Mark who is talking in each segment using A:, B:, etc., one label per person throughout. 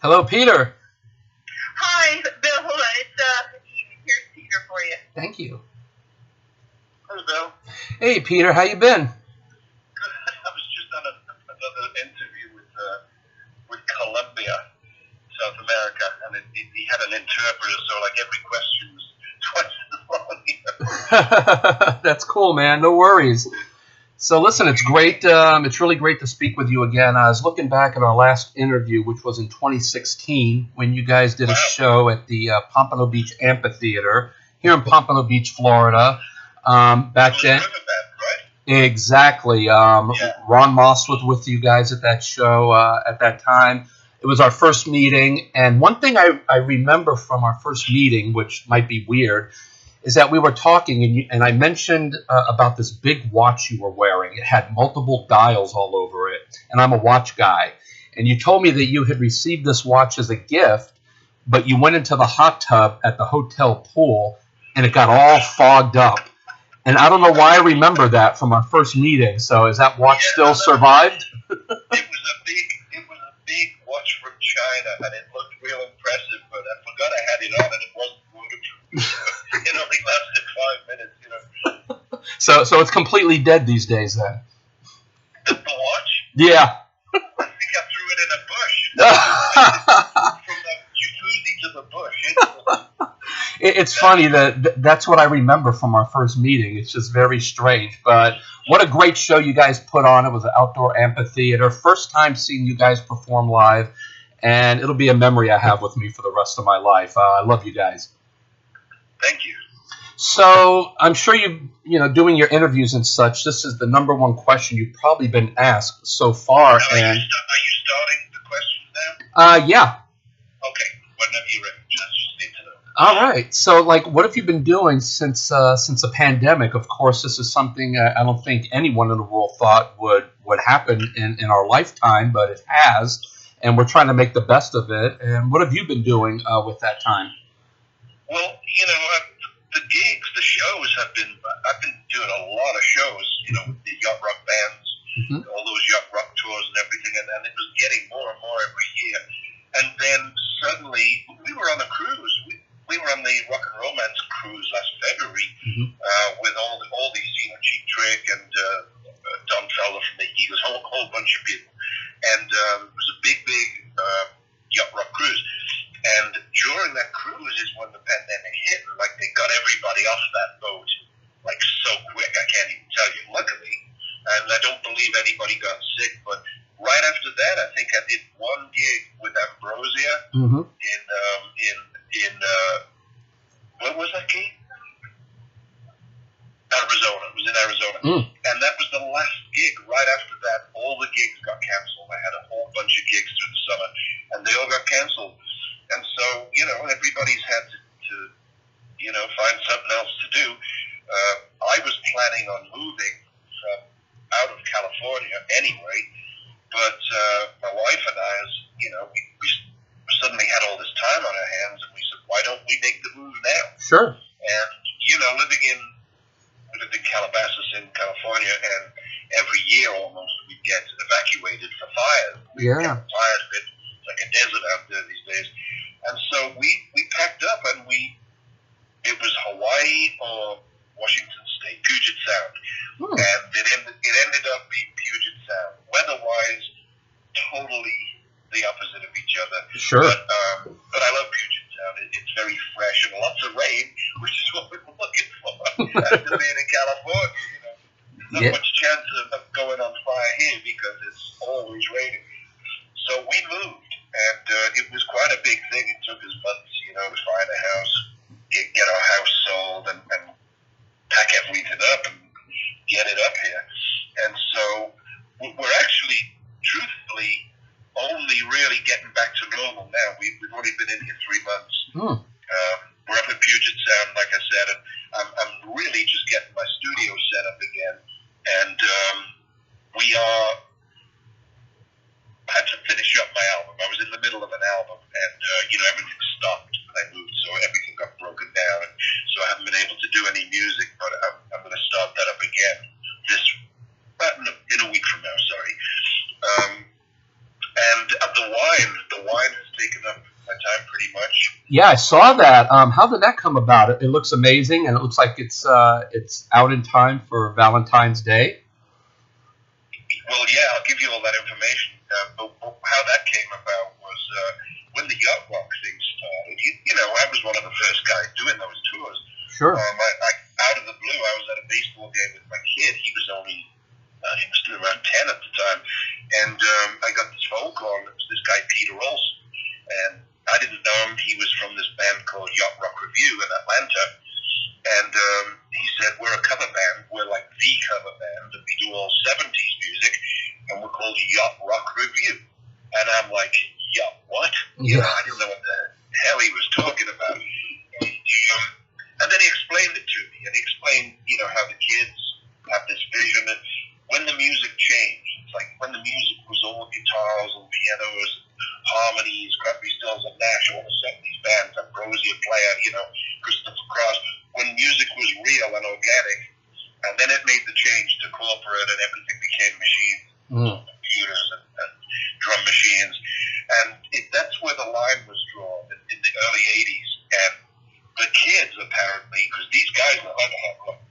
A: Hello, Peter.
B: Hi, Bill. Hold on. It's Edie. Here's Peter for you.
A: Thank you.
C: Hello, Bill.
A: Hey, Peter. How you been?
C: I was just on another interview with Colombia, South America, and he had an interpreter, so like every question was twice as long.
A: That's cool, man. No worries. So listen, it's great. It's really great to speak with you again. I was looking back at our last interview, which was in 2016, when you guys did a show at the Pompano Beach Amphitheater here in Pompano Beach, Florida. Back then,
C: Right?
A: exactly. Ron Moss was with you guys at that show at that time. It was our first meeting, and one thing I remember from our first meeting, which might be weird, is that we were talking, and I mentioned about this big watch you were wearing. It had multiple dials all over it, and I'm a watch guy. And you told me that you had received this watch as a gift, but you went into the hot tub at the hotel pool, and it got all fogged up. And I don't know why I remember that from our first meeting. So is that watch still survived?
C: It was a big watch from China, and it looked real impressive, but I forgot I had it on, and it wasn't waterproof. It only lasted 5 minutes,
A: So it's completely dead these days, then.
C: The watch?
A: Yeah.
C: I think I threw it in a bush. From the jacuzzi to the bush.
A: It's funny that's what I remember from our first meeting. It's just very strange. But what a great show you guys put on. It was an outdoor amphitheater. First time seeing you guys perform live. And it'll be a memory I have with me for the rest of my life. I love you guys.
C: Thank you.
A: So I'm sure doing your interviews and such, this is the number one question you've probably been asked so far.
C: Now,
A: and
C: are you starting the questions now?
A: Yeah.
C: Okay. Whenever you're ready. Just need to know.
A: All right. So, what have you been doing since the pandemic? Of course, this is something I don't think anyone in the world thought would happen in our lifetime, but it has, and we're trying to make the best of it. And what have you been doing with that time?
C: Well, the gigs, the shows I've been doing a lot of shows, with the Yacht Rock bands, all those Yacht Rock tours and everything, and it was getting more and more every year. And then suddenly, we were on a cruise. We were on the Rock and Romance cruise last February with all these, Cheap Trick and Don Felder from the Eagles, a whole bunch of people. And it was a big Yacht Rock cruise. And during that cruise is when the pandemic hit, and they got everybody off that boat so quick. I can't even tell you. Luckily, and I don't believe anybody got sick. But right after that, I think I did one gig with Ambrosia in what was that gig? Arizona. It was in Arizona, and that was the last gig. Right after that, all the gigs got canceled. I had a whole bunch of gigs through the summer, and they all got canceled. And so, everybody's had to find something else to do. I was planning on moving out of California anyway, but my wife and I, we suddenly had all this time on our hands, and we said, why don't we make the move now?
A: Sure.
C: And, we lived in Calabasas in California, and every year almost we get evacuated for fires.
A: Yeah.
C: Fires, it's like a desert out there these days. And so we packed up, and it was Hawaii or Washington State, Puget Sound. And it ended up being Puget Sound. Weather-wise, totally the opposite of each other.
A: Sure.
C: But I love Puget Sound. It's very fresh and lots of rain, which is what we were looking for. After being in California, not much chance of going on fire here because it's always raining. So we moved, and it was quite a big thing. It took us months, to find a house, get our house sold, and pack everything up and get it up here. And so we're actually, truthfully, only really getting back to normal now. We've only been in here 3 months. We're up in Puget Sound, like I said, and I'm really just getting my studio set up again. And I had to finish up my album. I was in the middle of an album, and everything stopped when I moved, so everything got broken down, and so I haven't been able to do any music. But I'm going to start that up again in a week from now. Sorry. And the wine has taken up my time pretty much.
A: Yeah, I saw that. How did that come about? It looks amazing, and it looks like it's out in time for Valentine's Day.
C: Well, yeah, I'll give you all that information. But how that came about was when the Yacht Rock thing started. You know, I was one of the first guys doing those tours.
A: Sure.
C: I out of the blue, I was at a baseball game with my kid. He was only he was still around 10 at the time, and I got this phone call. And it was this guy Peter Olson, and I didn't know him. He was from this band called Yacht Rock Review in Atlanta. And he said, we're a cover band. We're like the cover band. And we do all 70s music. And we're called Yacht Rock Review. And I'm like, yacht what? You know, I didn't know what the hell he was talking about. And then he explained it to me. And he explained, you know, how the kids have this vision that when the music changed, it's like when the music was all guitars and pianos, harmonies, Crosby, Stills and Nash, all the 70s bands, Ambrosia Player, you know, Christopher Cross, when music was real and organic, and then it made the change to corporate and everything became machines, computers and drum machines, and that's where the line was drawn in the early 80s, and the kids apparently, because these guys were going to have like,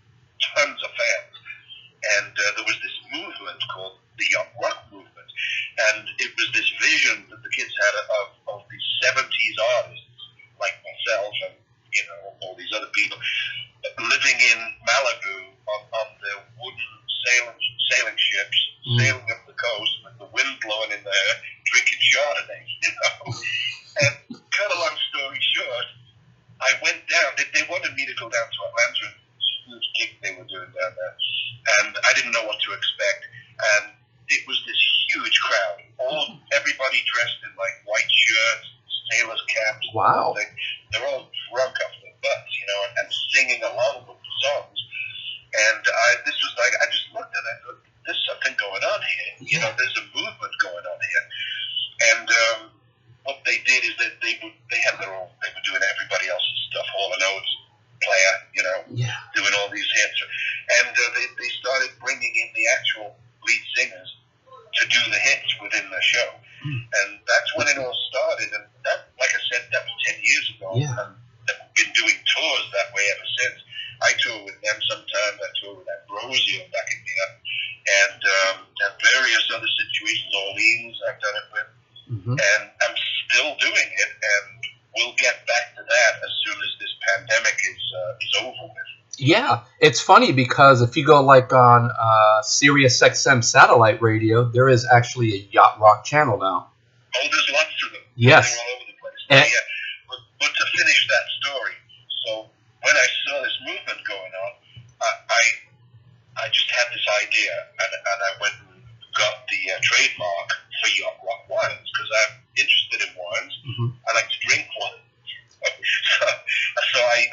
C: tons of fans, and there was this movement called the Yacht Rock movement, and it was this vision that the kids had of these 70s artists like myself and, you know, all these other people living in Malibu on their wooden sailing ships, sailing up the coast with the wind blowing in their hair, drinking Chardonnay, you know. And cut a long story short, I went down. They wanted me to go down to Atlanta and huge gig they were doing down there, and I didn't know what to expect. And it was this huge crowd, everybody dressed in like white shirts, sailors' caps.
A: Wow.
C: They're all drunk off their butts, you know, and singing along with the songs. And this was like, I just looked at it and I thought, there's something going on here. You know, there's a movement going on here. And what they did is that they had their own, they were doing everybody else's stuff, Hall & Oates, Player, you know, doing all these hits. And they started bringing in the actual lead singers to do the hits within the show. And that's when it all started. And that, like I said, that was 10 years ago. And I've been doing tours that way ever since. I tour with them sometimes. I tour with Ambrosia backing me up. And various other situations, Orleans, I've done it with. And I'm still doing it. And we'll get back to that as soon as this pandemic is over with.
A: Yeah, it's funny because if you go like on Sirius XM satellite radio, there is actually a Yacht Rock channel now.
C: Oh, there's lots of them.
A: Yes.
C: They're all over the place. But to finish that story, so when I saw this movement going on, I just had this idea, and I went and got the trademark for Yacht Rock wines because I'm interested in wines. I like to drink wine. So I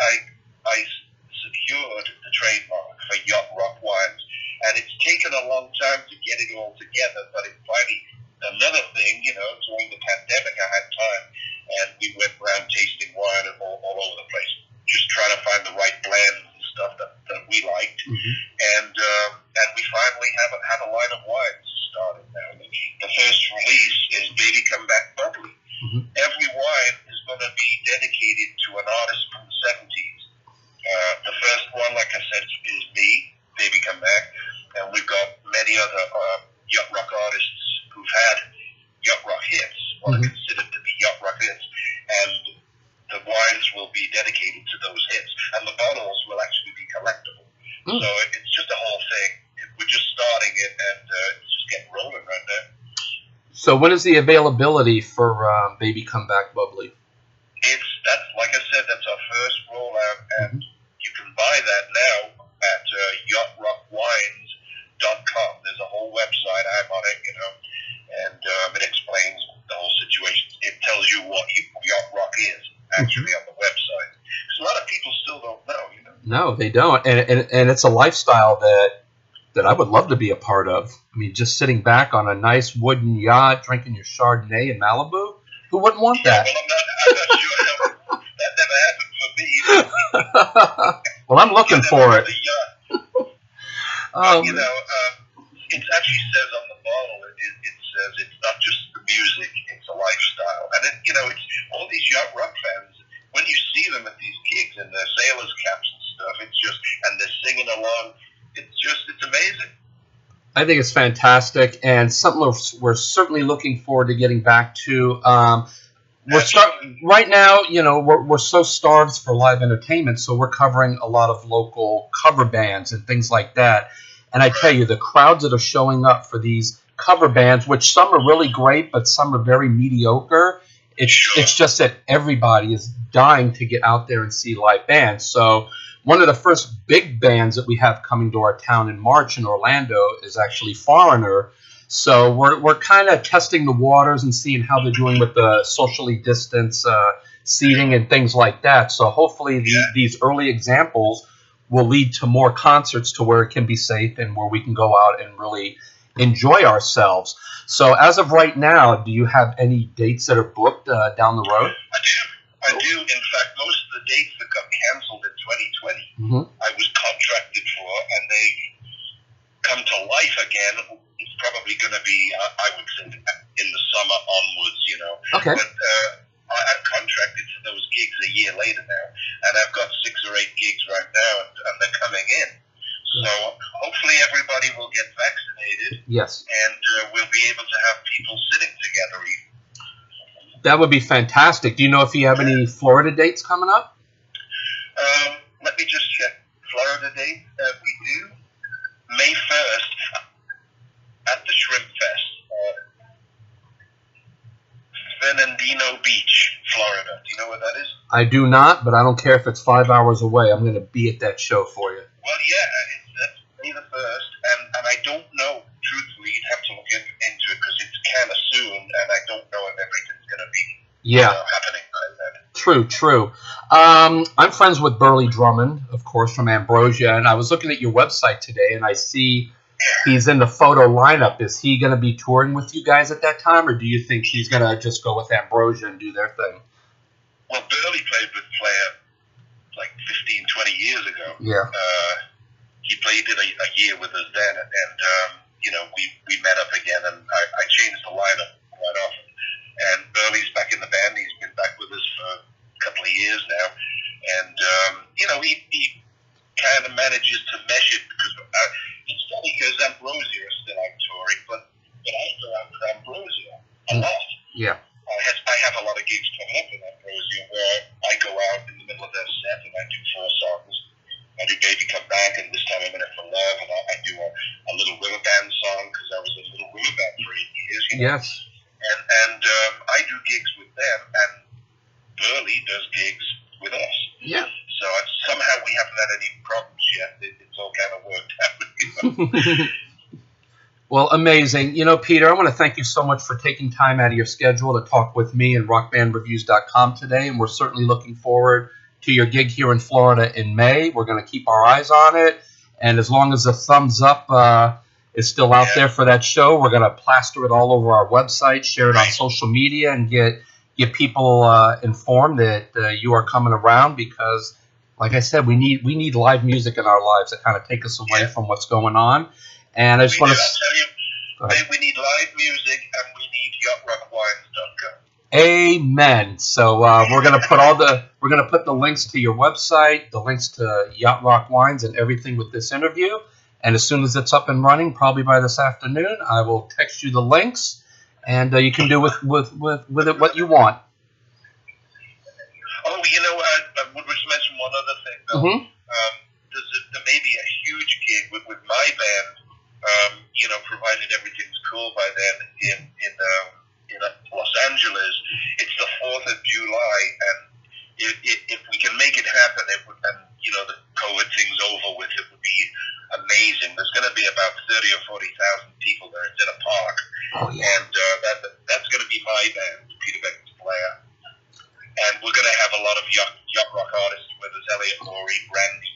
C: secured the trademark for Yacht Rock wines, and it's taken a long time to get it all together, but it finally, another thing, you know, during the pandemic I had time, and we went around tasting wine all over the place, just trying to find the right blends and stuff that we liked, and we finally have a line of wines started now. The first release is Baby Come Back Bubbly. Every wine is going to be dedicated to an artist from the 70s. The first one, like I said, is me, Baby Come Back, and we've got many other Yacht Rock artists who've had Yacht Rock hits, what are considered to be Yacht Rock hits, and the wines will be dedicated to those hits, and the bottles will actually be collectible. So it's just a whole thing. We're just starting it, and it's just getting rolling right now.
A: So when is the availability for Baby Come Back Bubbly?
C: That's like I said, that's our first rollout, and you can buy that now at yachtrockwines.com. There's a whole website. I'm on it, you know, and it explains the whole situation. It tells you what Yacht Rock is actually on the website. Because a lot of people still don't know, you know.
A: No, they don't, and it's a lifestyle that I would love to be a part of. I mean, just sitting back on a nice wooden yacht, drinking your Chardonnay in Malibu. Who wouldn't want that?
C: Well, I'm not sure that never happened for me.
A: Well, I'm looking for it.
C: But, you know, it actually says on the bottle, it says it's not just the the music, it's a lifestyle. And, it's all these yacht rock fans, when you see them at these gigs in their sailors' caps and stuff, and they're singing along, it's amazing.
A: I think it's fantastic, and something we're certainly looking forward to getting back to. Right now, we're so starved for live entertainment, so we're covering a lot of local cover bands and things like that. And I tell you, the crowds that are showing up for these cover bands, which some are really great, but some are very mediocre. It's just that everybody is dying to get out there and see live bands. So one of the first big bands that we have coming to our town in March in Orlando is actually Foreigner. So we're kind of testing the waters and seeing how they're doing with the socially distanced seating and things like that. So hopefully these early examples will lead to more concerts to where it can be safe and where we can go out and really enjoy ourselves. So as of right now, do you have any dates that are booked down the road?
C: I do. In fact, most of the dates that got canceled in 2020, I was contracted for, and they come to life again. It's probably going to be, I would say, in the summer onwards,
A: Okay.
C: But I'm contracted for those gigs a year later now, and I've got 6 or 8 gigs right now, and they're coming in. So hopefully everybody will get vaccinated.
A: Yes.
C: And we'll be able to have people sitting together.
A: That would be fantastic. Do you know if you have any Florida dates coming up?
C: Let me just check. Florida dates? We do. May 1st at the Shrimp Fest. Fernandino Beach, Florida. Do you know where that is?
A: I do not, but I don't care if it's 5 hours away. I'm going to be at that show for you.
C: Well, that's May the 1st, and I don't know. Truthfully, you'd have to look into it because it's kind of soon, and I don't know if everything's going to be happening by then.
A: True. I'm friends with Burley Drummond, of course, from Ambrosia, and I was looking at your website today, and I see he's in the photo lineup. Is he going to be touring with you guys at that time, or do you think he's going to just go with Ambrosia and do their thing?
C: Well, Burley played with Flair like 15, 20 years ago.
A: Yeah.
C: He played it a year with us then, and we met up again, and I changed the lineup quite often. And Burley's back in the band. He's been back with us for a couple of years now, and he kind of manages to mesh it because it's funny because Ambrosia is still out touring, but I go out with Ambrosia a lot.
A: Yeah.
C: I have a lot of gigs coming up with Ambrosia where I go out in the middle of their set and I do 4 songs. I do Baby Come Back, and This Time I'm In It For Love, and I do a little river band song because I was in a little river band for 8 years.
A: Yes.
C: And I do gigs with them, and Burley does gigs with us.
A: Yeah.
C: So somehow we haven't had any problems yet. It's all kind of worked out.
A: Well, amazing. Peter, I want to thank you so much for taking time out of your schedule to talk with me and rockbandreviews.com today, and we're certainly looking forward to your gig here in Florida in May. We're going to keep our eyes on it, and as long as the thumbs up is still out there for that show, we're going to plaster it all over our website, share it on social media, and get people informed that you are coming around because, like I said, we need live music in our lives that kind of take us away from what's going on. And I just want to
C: tell you, we need live music, and we need yachtrockwines.com.
A: Amen. So we're gonna put the links to your website, the links to Yacht Rock Wines, and everything with this interview. And as soon as it's up and running, probably by this afternoon, I will text you the links, and you can do with it what you want.
C: Oh, I would just mention one other thing, though. There may be a huge gig with my band. Provided everything's cool by then in Los Angeles. It's the 4th of July, and if we can make it happen, and the COVID thing's over with, it would be amazing. There's going to be about 30 or 40,000 people there. It's in a park.
A: Oh, yeah.
C: And that's going to be my band, Peter Beckett player. And we're going to have a lot of yacht rock artists with us. Elliot Laurie, Brandy,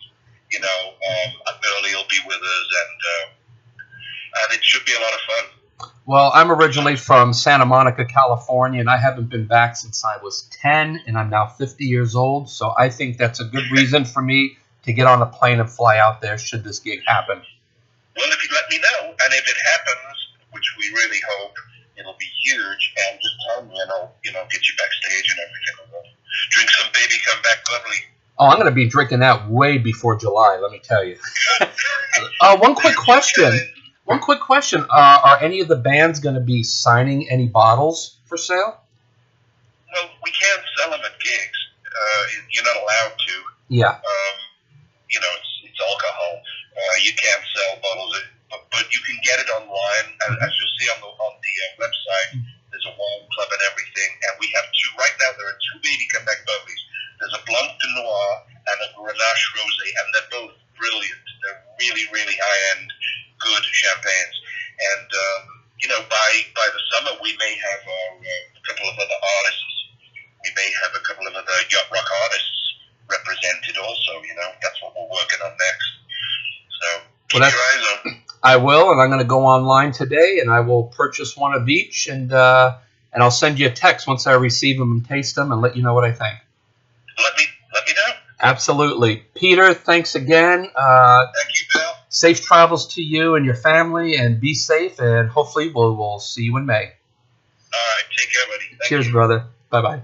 C: Burley will be with us, and it should be a lot of fun.
A: Well, I'm originally from Santa Monica, California, and I haven't been back since I was 10, and I'm now 50 years old. So I think that's a good reason for me to get on a plane and fly out there should this gig happen.
C: Well, if you let me know, and if it happens, which we really hope, It'll be huge, and just tell me, and I'll get you backstage and everything. And we'll drink some baby come back bubbly.
A: Oh, I'm going to be drinking that way before July, let me tell you. One quick question. Are any of the bands going to be signing any bottles for sale?
C: Well, we can't sell them at gigs. You're not allowed to.
A: Yeah.
C: It's alcohol. You can't sell bottles, but you can get it online. As you'll see on the website, there's a wine club and everything. And we have two right now. There are two baby comeback bubblies. There's a Blanc de Noir and a Grenache Rosé, and they're both brilliant. They're really, really high-end, good champagnes. And by the summer, we may have a couple of other artists. We may have a couple of other Yacht Rock artists represented also. That's what we're working on next. So keep your eyes open.
A: I will, and I'm going to go online today, and I will purchase one of each, and I'll send you a text once I receive them and taste them, and let you know what I think.
C: Let me know.
A: Absolutely, Peter. Thanks again.
C: Thank you, Bill.
A: Safe travels to you and your family, and be safe. And hopefully, we'll see you in May.
C: All right, take care, buddy. Thank
A: Cheers,
C: you.
A: brother. Bye bye.